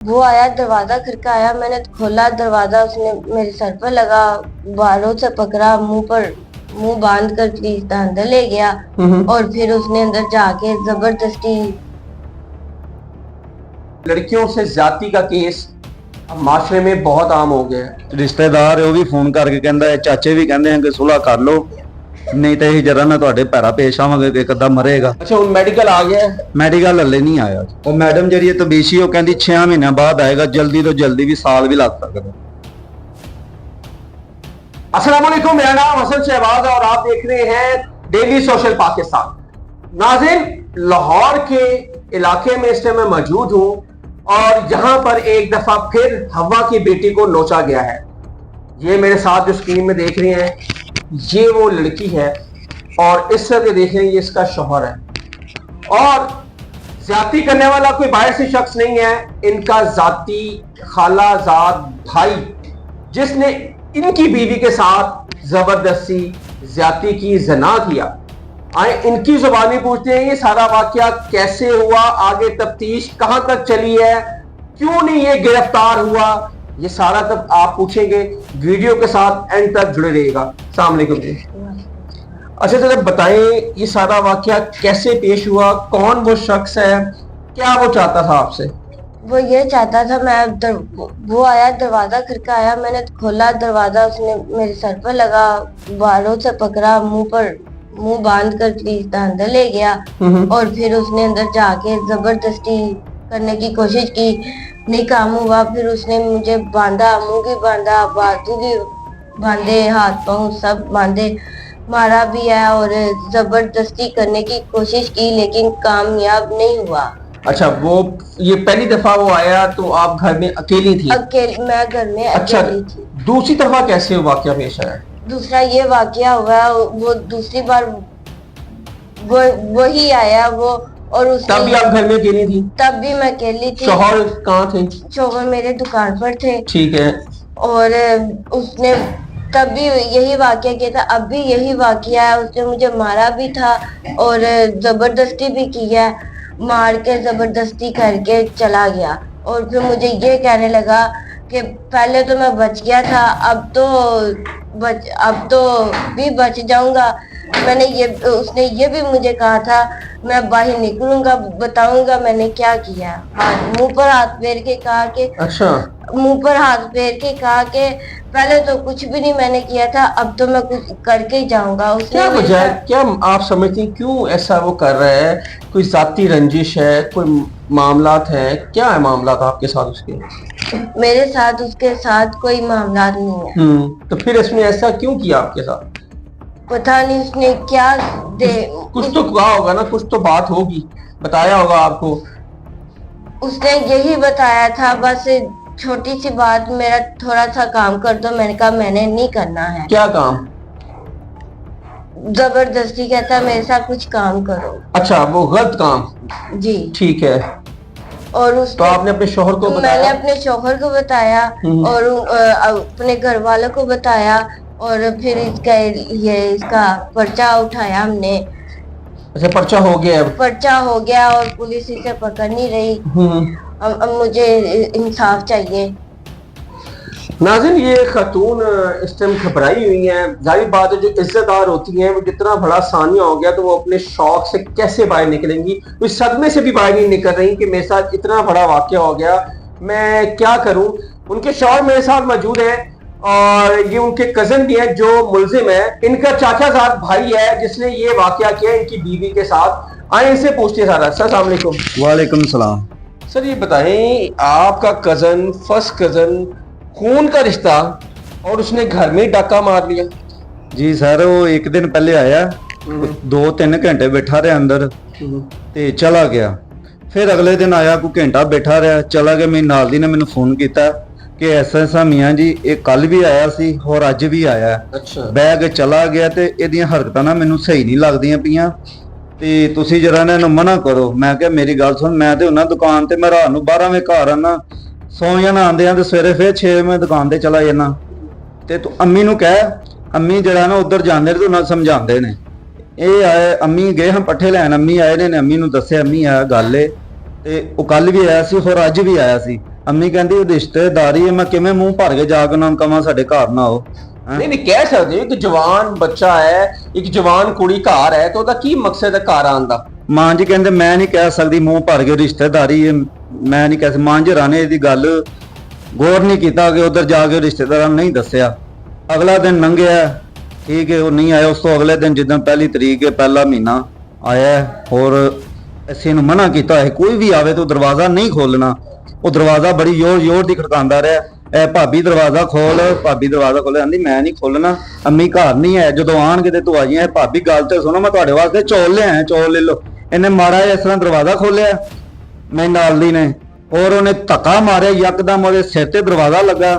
वो आया, दरवाजा खड़काया, मैंने खोला दरवाजा, उसने मेरे सर पर लगा, बालों से पकड़ा, मुंह बांध कर प्लीज अंदर ले गया। और फिर उसने अंदर जाके जबरदस्ती। लड़कियों से ज्यादती का केस अब माशरे में बहुत आम हो गया है। रिश्तेदार वो भी फोन करके कहता है, चाचे भी कहते हैं कि सुलह कर लो, नहीं तो यही जरा ना ਤੁਹਾਡੇ ਪੈਰਾਂ पेश आवांगे कि कदा मरेगा। अच्छा, उन मेडिकल आ गया है? मेडिकल हले नहीं आया। और मैडम जी तो बेशी वो कहती 6 महीने बाद आएगा, जल्दी तो जल्दी भी साल भी लग सकता। अस्सलाम वालेकुम, मेरा नाम हसन शहबाज और आप देख रहे हैं डेली सोशल पाकिस्तान। नाज़रीन, लाहौर के इलाके में इस टाइम मैं मौजूद हूं और यहां पर एक दफा फिर हवा की बेटी को नोचा गया है। ये मेरे साथ जो स्क्रीन में देख रहे हैं, ये वो लड़की है और इस तरह देख रहे हैं, ये इसका शौहर है। और ज्यादती करने वाला कोई बाहर से शख्स नहीं है, इनका जाती खालाजाद भाई, जिसने इनकी बीवी के साथ जबरदस्ती ज्यादती की, जना किया। आए इनकी जुबानी पूछते हैं, ये सारा वाकया कैसे हुआ, आगे तफ्तीश कहां तक चली है, क्यों नहीं ये गिरफ्तार हुआ, ये सारा तक आप पूछेंगे। वीडियो के साथ एंड तक जुड़े रहिएगा। अस्सलाम वालेकुम जी। अच्छा, जरा बताएं ये सारा वाकया कैसे पेश हुआ, कौन वो शख्स है, क्या वो चाहता था आपसे? वो ये चाहता था, वो आया, दरवाजा खड़काया, मैंने खोला दरवाजा, उसने मेरे सर पर लगा, बालों से पकड़ा, मुंह बांध कर प्लीज अंदर ले गया। और फिर उसने अंदर जाके जबरदस्ती करने की कोशिश की, नहीं काम हुआ। फिर उसने मुझे बांधा, मुंह भी बांधा, बाजू भी बांधे, हाथ पांव सब बांधे, मारा भी है और जबरदस्ती करने की कोशिश की, लेकिन कामयाब नहीं हुआ। अच्छा, वो ये पहली दफा वो आया तो आप घर में अकेली थी? मैं घर में अच्छा, अकेली थी। दूसरी दफा कैसे वाकया पेश आया? दूसरा ये वाकया हुआ, वो दूसरी बार वही आया वो, और तब भी आप घर में अकेली थी? तब भी मैं अकेली थी। शौहर कहाँ थे? शौहर मेरे दुकान पर थे। ठीक है। और उसने तब भी यही वाकया किया था, अब भी यही वाकया है। उसने मुझे मारा भी था और जबरदस्ती भी किया, मार के जबरदस्ती करके चला गया। और फिर मुझे ये कहने लगा कि पहले तो मैं बच गया था, अब तो भी बच जाऊंगा। उसने ये भी मुझे कहा था, मैं बाहर निकलूंगा, बताऊंगा मैंने क्या किया। मुंह पर हाथ फेर के कहा कि, अच्छा, मुंह पर हाथ फेर के कहा कि पहले तो कुछ भी नहीं मैंने किया था, अब तो मैं कुछ करके ही जाऊंगा। क्या वजह है, क्या आप समझती हैं क्यों ऐसा वो कर रहा है? कोई जाती रंजिश है, कोई मामलात है, क्या है मामलात आपके साथ उसके? मेरे साथ उसके साथ कोई मामला नहीं है। तो फिर इसने ऐसा क्यों किया आपके साथ? पता नहीं उसने क्या कुछ तो कहा होगा ना, कुछ तो बात होगी, बताया होगा आपको। उसने यही बताया था, बस छोटी सी बात, मेरा थोड़ा सा काम कर दो। मैंने कहा मैंने नहीं करना है। क्या काम? जबरदस्ती कहता मेरे साथ कुछ काम करो। अच्छा, वो गलत काम? जी ठीक है। और तो आपने अपने शौहर को बताया? मैंने अपने शौहर को बताया और अपने घर वालों को बताया, और फिर इसका पर्चा उठाया हमने। अच्छा, पर्चा हो गया? पर्चा हो गया और पुलिस इसे पकड़ नहीं रही। अब मुझे इंसाफ चाहिए। नाज़रीन, ये खातून इस टाइम घबराई हुई हैं। जाहिर बात है, जो इज्जतदार होती हैं वो जितना बड़ा सानिया हो गया तो वो अपने शौक से कैसे बाहर निकलेंगी, उस सदमे से भी बाहर नहीं निकल रही कि मेरे साथ इतना बड़ा वाकया हो गया, मैं क्या करूं। उनके शौहर मेरे साथ मौजूद है और ये उनके कजन भी हैं जो मुलजिम है। इनका चाचाजाद भाई है जिसने ये वाकया किया इनकी बीवी के साथ। आए इनसे पूछते हैं सारा। अस्सलाम वालेकुम। वालेकुम सलाम। सर, ये बताएं, आपका कजन, फर्स्ट कजन, खून का रिश्ता, और उसने घर में डाका मार लिया? जी सर, वो एक दिन पहले आया, 2-3 घंटे बैठा रहा अंदर ते चला गया। फिर अगले दिन आया, कोई घंटा बैठा रहा, चला गया। मेरी नाल दी ने मैंने फोन किया कि ऐसा मियाँ जी, ये कल भी आया सी और अज भी आया। अच्छा। बह के चला गया ते इहदियां हरकतां ना मैनूं सही नहीं लगदियां पईयां ते तुसीं जरा इन्हां नूं मना करो। मैं कहा मेरी गल सुन, मैं ते हुन्ना दुकान ते, मैं रात नूं 12 वजे घर आना, सौ जाना आंदे आ ते सवेरे फिर 6 वजे दुकान ते चला जाना। ते तू अम्मी नूं कह, अम्मी जरा ना उधर जांदे ने ते उन्हां समझांदे ने। ਇਹ ਆਏ अम्मी गए हम पट्ठे लैन, अम्मी आए ने अम्मी नूं दस्सिया, अम्मी आ गल है ते ਉਹ ਕੱਲ भी आया सी और अज भी आया सी। ਅੰਮੀ ਕਹਿੰਦੀ ਉਹ ਰਿਸ਼ਤੇਦਾਰੀ ਹੈ, ਮੈਂ ਕਿਵੇਂ ਮੂੰਹ ਭਰ ਕੇ ਜਾ ਕੇ ਉਹਨਾਂ ਨੂੰ ਕਵਾਂ ਸਾਡੇ ਘਰ ਨਾ ਆਓ। ਨਹੀਂ ਨਹੀਂ ਕਹਿ ਸਕਦੇ ਹੋ, ਇੱਕ ਜਵਾਨ ਬੱਚਾ ਹੈ, ਇੱਕ ਜਵਾਨ ਕੁੜੀ ਘਰ ਹੈ, ਤਾਂ ਉਹਦਾ ਕੀ ਮਕਸਦ ਹੈ ਘਰ ਆਉਣ ਦਾ? ਮਾਂ ਜੀ ਕਹਿੰਦੇ ਮੈਂ ਨਹੀਂ ਕਹਿ ਸਕਦੀ ਮੂੰਹ ਭਰ ਕੇ ਰਿਸ਼ਤੇਦਾਰੀ ਹੈ, ਮੈਂ ਨਹੀਂ ਕਹਿ ਸਕਦੀ। ਮਾਂ ਜੀ ਰਾਣੇ ਇਹਦੀ ਗੱਲ ਗੌਰ ਨਹੀਂ ਕੀਤਾ ਕਿ ਉਧਰ ਜਾ ਕੇ ਰਿਸ਼ਤੇਦਾਰਾਂ ਨੂੰ ਨਹੀਂ ਦੱਸਿਆ। ਅਗਲਾ ਦਿਨ ਲੰਘਿਆ, ਠੀਕ ਹੈ, ਉਹ ਨਹੀਂ ਆਇਆ। ਉਸ ਤੋਂ ਅਗਲੇ ਦਿਨ ਜਿੱਦਾਂ ਪਹਿਲੀ ਤਰੀਕ ਹੈ, ਪਹਿਲਾ ਮਹੀਨਾ ਆਇਆ, ਹੋਰ ਅਸੀਂ ਨੂੰ ਮਨਾ ਕੀਤਾ ਹੈ ਕੋਈ ਵੀ ਆਵੇ ਤਾਂ ਦਰਵਾਜ਼ਾ ਨਹੀਂ ਖੋਲਣਾ। ਉਹ ਦਰਵਾਜ਼ਾ ਬੜੀ ਜ਼ੋਰ ਦੀ ਖੜਕਾਉਂਦਾ ਰਿਹਾ, ਐ ਭਾਬੀ ਦਰਵਾਜ਼ਾ ਖੋਲ, ਭਾਬੀ ਦਰਵਾਜ਼ਾ ਖੋਲ। ਕਹਿੰਦੀ ਮੈਂ ਨਹੀਂ ਖੋਲਣਾ, ਅੰਮੀ ਘਰ ਨਹੀਂ ਹੈ, ਜਦੋਂ ਆਣਗੇ ਤੇ ਤੂੰ ਆ ਜਾਈਂ। ਭਾਬੀ ਗੱਲ ਤੇ ਸੁਣੋ, ਮੈਂ ਤੁਹਾਡੇ ਵਾਸਤੇ ਚੌਲ ਲਿਆਇਆ, ਚੌਲ ਲੈ ਲਓ। ਇਹਨੇ ਮਾੜਾ ਜਿਹਾ ਇਸ ਤਰ੍ਹਾਂ ਦਰਵਾਜ਼ਾ ਖੋਲਿਆ ਮੈਂ ਨਾਲ ਦੀ ਨੇ, ਔਰ ਉਹਨੇ ਧੱਕਾ ਮਾਰਿਆ, ਯਕਦਮ ਉਹਦੇ ਸਿਰ ਤੇ ਦਰਵਾਜ਼ਾ ਲੱਗਾ।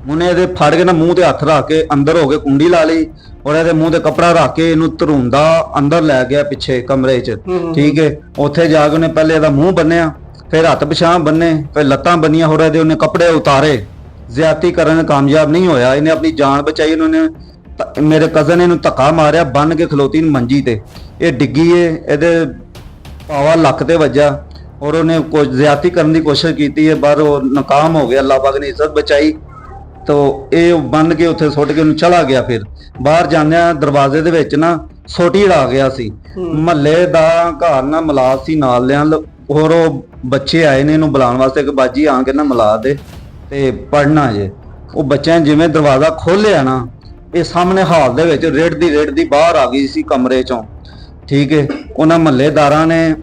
ਉਹਨੇ ਇਹਦੇ ਫੜ ਕੇ ਨਾ ਮੂੰਹ ਤੇ ਹੱਥ ਰੱਖ ਕੇ ਅੰਦਰ ਹੋ ਕੇ ਕੁੰਡੀ ਲਾ ਲਈ, ਔਰ ਇਹਦੇ ਮੂੰਹ ਤੇ ਕੱਪੜਾ ਰੱਖ ਕੇ ਇਹਨੂੰ ਧਰੂੰਦਾ ਅੰਦਰ ਲੈ ਗਿਆ ਪਿੱਛੇ ਕਮਰੇ 'ਚ, ਠੀਕ ਹੈ। ਉੱਥੇ ਜਾ ਕੇ ਉਹਨੇ ਪਹਿਲੇ ਇਹਦਾ ਮੂੰਹ ਬੰਨਿਆ, ਫਿਰ ਹੱਥ ਪਿਛਾਂ ਬੰਨੇ, ਫਿਰ ਲੱਤਾਂ ਬੰਨੀਆਂ, ਹੋਰ ਇਹਦੇ ਉਹਨੇ ਕੱਪੜੇ ਉਤਾਰੇ। ਜ਼ਿਆਦਤੀ ਕਰਨ ਕਾਮਯਾਬ ਨਹੀਂ ਹੋਇਆ, ਇਹਨੇ ਆਪਣੀ ਜਾਨ ਬਚਾਈ। ਉਹਨੇ ਮੇਰੇ ਕਜ਼ਨ ਇਹਨੂੰ ਧੱਕਾ ਮਾਰਿਆ, ਬੰਨ ਕੇ ਖਲੋਤੀ ਨੂੰ ਮੰਜੀ ਤੇ, ਇਹ ਡਿੱਗੀ ਏ, ਇਹਦੇ ਪਾਵਾ ਲੱਕ ਤੇ ਵੱਜਾ, ਔਰ ਉਹਨੇ ਕੁਝ ਜ਼ਿਆਦਤੀ ਕਰਨ ਦੀ ਕੋਸ਼ਿਸ਼ ਕੀਤੀ ਹੈ, ਪਰ ਉਹ ਨਾਕਾਮ ਹੋ ਗਿਆ। ਅੱਲਾਹ ਪਾਕ ਨੇ ਇੱਜ਼ਤ ਬਚਾਈ। ਤੋ ਇਹ ਬੰਨ ਕੇ ਉੱਥੇ ਸੁੱਟ ਕੇ ਉਹਨੂੰ ਚਲਾ ਗਿਆ। ਫਿਰ ਬਾਹਰ ਜਾਂਦਿਆਂ ਦਰਵਾਜ਼ੇ ਦੇ ਵਿੱਚ ਨਾ ਸੋਟੀ ਲਾ ਗਿਆ ਸੀ। ਮਹੱਲੇ ਦਾ ਘਰ ਨਾ ਮਿਲਾ ਸੀ ਨਾਲ ਲਿਆਂ, ਹੋਰ ਉਹ ਬੱਚੇ ਆਏ ਨੇ ਇਹਨੂੰ ਬੁਲਾਉਣ ਵਾਸਤੇ ਕਿ ਬਾਜੀ ਆ ਕੇ ਨਾ ਮਿਲਾ ਦੇ ਤੇ ਪੜਨਾ ਜੇ। ਉਹ ਬੱਚਿਆਂ ਨੇ ਜਿਵੇਂ ਦਰਵਾਜ਼ਾ ਖੋਲਿਆ ਨਾ, ਇਹ ਸਾਹਮਣੇ ਹਾਲ ਦੇ ਵਿੱਚ ਰੇੜਦੀ ਬਾਹਰ ਆ ਗਈ ਸੀ ਕਮਰੇ ਚੋਂ, ਠੀਕ ਹੈ। ਉਹਨਾਂ ਮਹੱਲੇਦਾਰਾਂ ਨੇ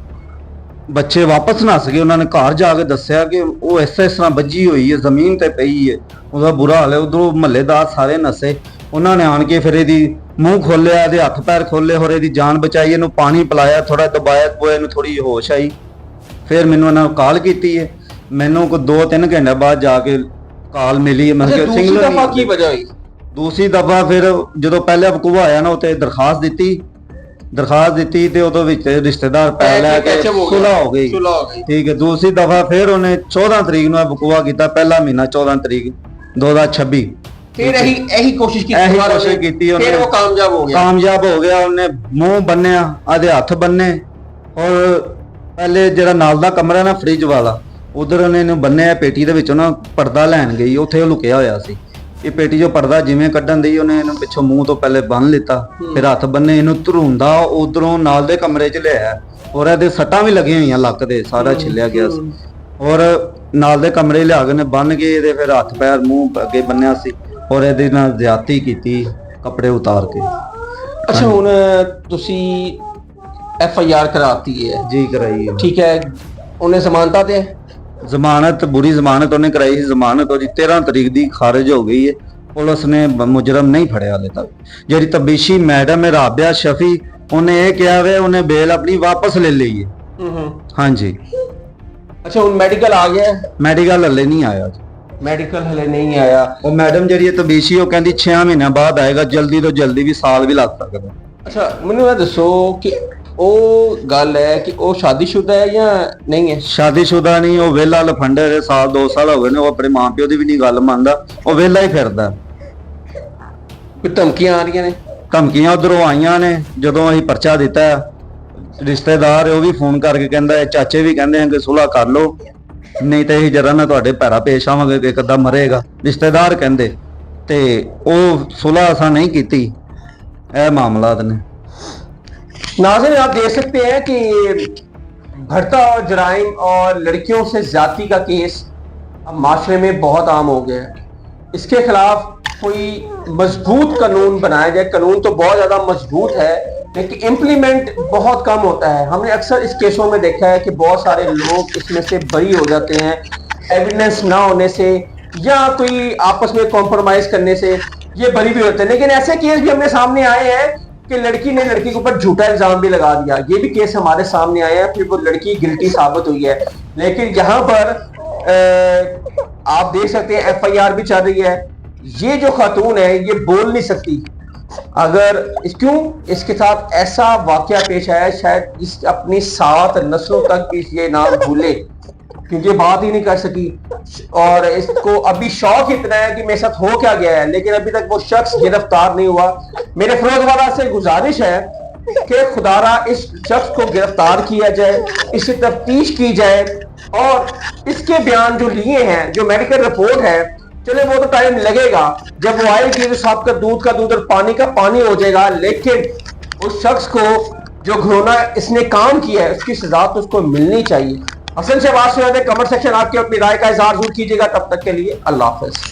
ਬੱਚੇ ਵਾਪਸ ਨੱਸ ਗਏ। ਉਹਨਾਂ ਨੇ ਘਰ ਜਾ ਕੇ ਦੱਸਿਆ ਕਿ ਉਹ ਇਸ ਤਰ੍ਹਾਂ ਵੱਜੀ ਹੋਈ ਹੈ, ਜ਼ਮੀਨ ਤੇ ਪਈ ਹੈ, ਉਹਦਾ ਬੁਰਾ ਹਾਲ ਹੈ। ਉਧਰੋਂ ਮਹੱਲੇਦਾਰ ਸਾਰੇ ਨੱਸੇ। ਉਹਨਾਂ ਨੇ ਆਣ ਕੇ ਫਿਰ ਇਹਦੀ ਮੂੰਹ ਖੋਲਿਆ, ਇਹਦੇ ਹੱਥ ਪੈਰ ਖੋਲੇ, ਹੋਰ ਇਹਦੀ ਜਾਨ ਬਚਾਈ। ਇਹਨੂੰ ਪਾਣੀ ਪਿਲਾਇਆ, ਥੋੜਾ ਦਬਾਇਆ, ਇਹਨੂੰ ਥੋੜੀ ਹੋਸ਼ ਆਈ। ਫਿਰ ਮੈਨੂੰ ਇਹਨਾਂ ਨੂੰ ਕਾਲ ਕੀਤੀ ਹੈ। ਮੈਨੂੰ ਕੋਈ 2-3 ਘੰਟੇ ਬਾਅਦ ਜਾ ਕੇ ਕਾਲ ਮਿਲੀ ਹੈ। ਮੈਂ ਕਿਹਾ ਦੂਸਰੀ ਦਫਾ ਕੀ ਵਜ੍ਹਾ ਹੋਈ? ਦੂਸਰੀ ਦਫਾ ਫਿਰ ਜਦੋਂ ਪਹਿਲੇ ਵਕੂਆ ਆਇਆ ਨਾ, ਉੱਤੇ ਦਰਖਾਸਤ ਦਿੱਤੀ ਤੇ ਉਹਦੇ ਵਿੱਚ ਰਿਸ਼ਤੇਦਾਰ ਪੈ ਲੈ ਕੇ ਸੁਲ੍ਹਾ ਹੋ ਗਈ, ਠੀਕ ਹੈ। ਦੂਸਰੀ ਦਫਾ ਫਿਰ ਉਹਨੇ 14 ਤਰੀਕ ਨੂੰ ਵਕੂਆ ਕੀਤਾ, ਪਹਿਲਾ ਮਹੀਨਾ 14 ਤਰੀਕ 2026। ਫਿਰ ਇਹੀ ਕੋਸ਼ਿਸ਼ ਕੀਤੀ ਉਹਨੇ, ਫਿਰ ਉਹ ਕਾਮਯਾਬ ਹੋ ਗਿਆ। ਉਹਨੇ ਮੂੰਹ ਬੰਨਿਆ, ਆਦੇ ਹੱਥ ਬੰਨੇ, ਔਰ ਪਹਿਲੇ ਜਿਹੜਾ ਨਾਲ ਦਾ ਕਮਰਾ ਨਾ ਫ੍ਰਿਜ ਵਾਲਾ, ਉਧਰ ਉਹਨੇ ਇਹਨੂੰ ਬੰਨਿਆ। ਪੇਟੀ ਦੇ ਵਿੱਚੋਂ ਨਾ ਪਰਦਾ ਲੈਣ ਗਈ, ਉੱਥੇ ਉਹ ਲੁਕਿਆ ਹੋਇਆ ਸੀ। ਇਹ ਪੇਟੀ ਚੋਂ ਪਰਦਾ ਜਿਵੇਂ ਕੱਢਣ ਦੀ, ਉਹਨੇ ਇਹਨੂੰ ਪਿੱਛੋਂ ਮੂੰਹ ਤੋਂ ਪਹਿਲੇ ਬੰਨ ਲਿੱਤਾ, ਫਿਰ ਹੱਥ ਬੰਨੇ, ਇਹਨੂੰ ਧਰੂੰਦਾ ਉਧਰੋਂ ਨਾਲ ਦੇ ਕਮਰੇ 'ਚ ਲਿਆਇਆ। ਔਰ ਇਹਦੇ ਸੱਟਾਂ ਵੀ ਲੱਗੀਆਂ ਹੋਈਆਂ, ਲੱਕ ਦੇ ਸਾਰਾ ਛਿੱਲਿਆ ਗਿਆ ਸੀ। ਔਰ ਨਾਲ ਦੇ ਕਮਰੇ ਲਿਆ ਕੇ ਨੇ ਬੰਨ ਕੇ ਇਹਦੇ ਫਿਰ ਹੱਥ ਪੈਰ ਮੂੰਹ ਅੱਗੇ ਬੰਨਿਆ ਸੀ, ਔਰ ਇਹਦੇ ਨਾਲ ਜ਼ਿਆਦਤੀ ਕੀਤੀ ਕੱਪੜੇ ਉਤਾਰ ਕੇ। ਅੱਛਾ, ਹੁਣ ਤੁਸੀਂ FIR ਕਰਾਤੀ ਹੈ? ਜੀ ਕਰਾਈ ਹੈ। ਠੀਕ ਹੈ, ਉਹਨੇ ਜ਼ਮਾਨਤਾਂ ਤੇ ਜ਼ਮਾਨਤ, ਬੁਰੀ ਜ਼ਮਾਨਤ ਉਹਨੇ ਕਰਾਈ ਸੀ। ਜ਼ਮਾਨਤ ਉਹਦੀ 13 ਤਰੀਕ ਦੀ ਖਾਰਜ ਹੋ ਗਈ ਹੈ। ਪੁਲਿਸ ਨੇ ਮੁਜਰਮ ਨਹੀਂ ਫੜਿਆ ਹਾਲੇ ਤੱਕ। ਜਿਹੜੀ ਤਬੀਸ਼ੀ ਮੈਡਮ ਹੈ ਰਾਬਿਆ ਸ਼ਫੀ, ਉਹਨੇ ਇਹ ਕਿਹਾ ਵੇ ਉਹਨੇ ਬੇਲ ਆਪਣੀ ਵਾਪਸ ਲੈ ਲਈ ਹੈ। ਹਾਂਜੀ। ਅੱਛਾ, ਹੁਣ ਮੈਡੀਕਲ ਆ ਗਿਆ? ਮੈਡੀਕਲ ਹਲੇ ਨਹੀਂ ਆਇਆ। ਮੈਡੀਕਲ ਹਲੇ ਨਹੀਂ ਆਇਆ। ਉਹ ਮੈਡਮ ਜਿਹੜੀ ਹੈ ਤਬੀਸ਼ੀ, ਉਹ ਕਹਿੰਦੀ 6 ਮਹੀਨਿਆਂ ਬਾਅਦ ਆਏਗਾ, ਜਲਦੀ ਤੋਂ ਜਲਦੀ ਵੀ ਸਾਲ ਵੀ ਲੱਗ ਸਕਦਾ। ਅੱਛਾ, ਮੈਨੂੰ ਇਹ ਦੱਸੋ ਕਿ ਉਹ ਗੱਲ ਹੈ ਕਿ ਉਹ ਸ਼ਾਦੀशुदा है या नहीं है? शादीशुदा नहीं, वो वेला लफंडे है। साल 2 साल हो गए ने, वो अपने मां प्यो की भी नहीं गल मानदा, वो वेला ही फिरदा। कोई धमकियां आ रही ने? धमकियां उधरों आईयां ने। जदों असीं परचा दिता, रिश्तेदार वो भी फोन करके कहंदा है, चाचे भी कहंदे हैं कि सुलह कर लो, नहीं तो असीं जरा ना तुहाडे पैरा पेश आवांगे, एक अद्धा मरेगा। रिश्तेदार कहंदे ते वो सुलह असां नहीं कीती। ਇਹ मामलात ने। नाज़रीन, आप देख सकते हैं कि बढ़ता और जराइम और लड़कियों से ज्यादती का केस अब माशरे में बहुत आम हो गया है। इसके खिलाफ कोई मजबूत कानून बनाया जाए। कानून तो बहुत ज़्यादा मजबूत है, लेकिन इम्प्लीमेंट बहुत कम होता है। हमने अक्सर इस केसों में देखा है कि बहुत सारे लोग इसमें से बरी हो जाते हैं, एविडेंस ना होने से या कोई आपस में कॉम्प्रोमाइज करने से ये बरी भी होते हैं। लेकिन ऐसे केस भी हमने सामने आए हैं कि लड़की ने लड़की के ऊपर झूठा इल्जाम भी लगा दिया। ये भी केस हमारे सामने आए हैं, फिर वो लड़की गिल्टी साबित हुई है। लेकिन यहाँ पर आप देख सकते हैं FIR भी चल रही है। ये जो खातून है ये बोल नहीं सकती। अगर क्यों इसके साथ ऐसा वाकया पेश आया, शायद इस अपनी 7 नस्लों तक ये नाम भूले, क्योंकि बात ही नहीं कर सकी। और इसको अभी शौक इतना है कि मेरे साथ हो क्या गया है, लेकिन अभी तक वो शख्स गिरफ्तार नहीं हुआ। मेरे फिरोजवाला से गुजारिश है कि खुदारा इस शख्स को गिरफ्तार किया जाए, इससे तफ्तीश की जाए और इसके बयान जो लिए हैं, जो मेडिकल रिपोर्ट है, चले वो तो टाइम लगेगा, जब वो आएगी तो सबका दूध का दूध और पानी का पानी हो जाएगा। लेकिन उस शख्स को जो घिनौना इसने काम किया है उसकी सजा तो उसको मिलनी चाहिए। हसन शहबाज से कमेंट सेक्शन आपकी अपनी राय का इजहार जरूर कीजिएगा। तब तक के लिए अल्लाह हाफिज।